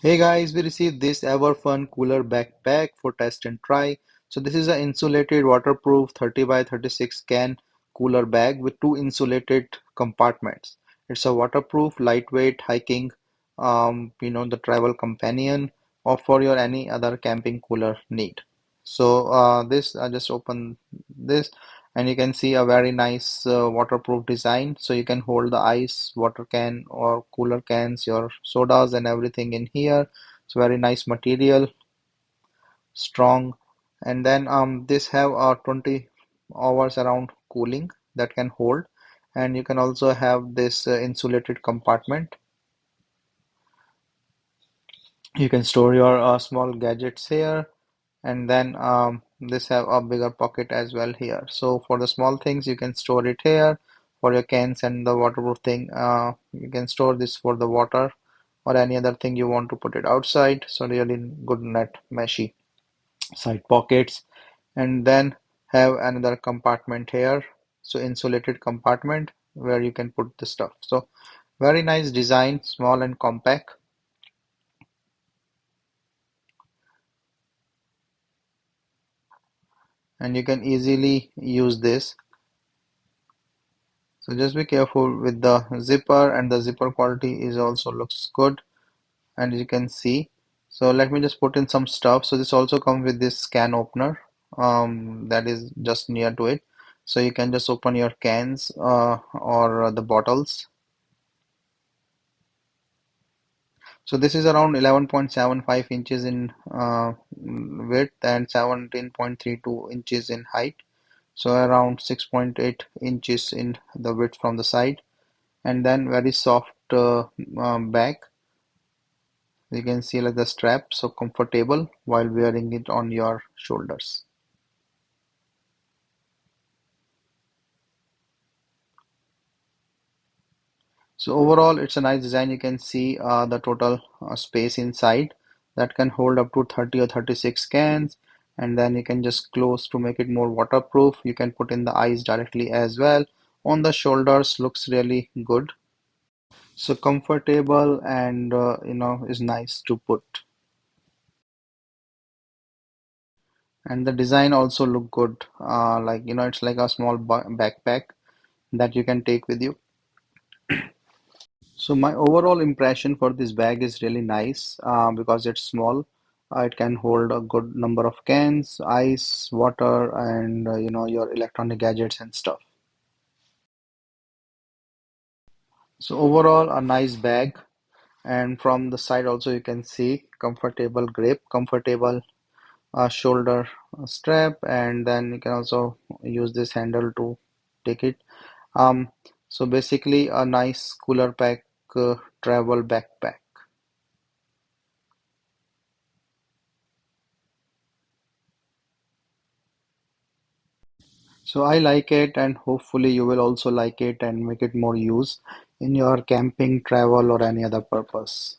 Hey guys, we received this EVERFUN cooler backpack for test and try. So this is an insulated, waterproof 30 by 36 can cooler bag with two insulated compartments. It's a waterproof, lightweight hiking, the travel companion or for your any other camping cooler need. So this I just open this and you can see a very nice waterproof design. So you can hold the ice, water can or cooler cans, your sodas and everything in here. It's very nice material, strong. And then this have 20 hours around cooling that can hold. And you can also have this insulated compartment. You can store your small gadgets here, and then this have a bigger pocket as well here. So for the small things you can store it here. For your cans and the waterproof thing, you can store this for the water or any other thing you want to put it outside. So really good net meshy side pockets. And then have another compartment here, so insulated compartment where you can put the stuff. So very nice design, small and compact, and you can easily use this. So just be careful with the zipper, and the zipper quality is also looks good, and you can see. So let me just put in some stuff. So this also comes with this can opener that is just near to it. So you can just open your cans or the bottles. So this is around 11.75 inches in width and 17.32 inches in height. So around 6.8 inches in the width from the side, and then very soft back. You can see like the strap, so comfortable while wearing it on your shoulders. So overall, it's a nice design. You can see the total space inside that can hold up to 30 or 36 cans, and then you can just close to make it more waterproof. You can put in the eyes directly as well. On the shoulders, looks really good. So comfortable and is nice to put. And the design also look good. Like it's like a small backpack that you can take with you. So my overall impression for this bag is really nice because it's small. It can hold a good number of cans, ice, water, and your electronic gadgets and stuff. So overall, a nice bag. And from the side also you can see comfortable grip, comfortable shoulder strap, and then you can also use this handle to take it. Um, so basically a nice cooler pack travel backpack. So I like it, and hopefully you will also like it and make it more use in your camping, travel, or any other purpose.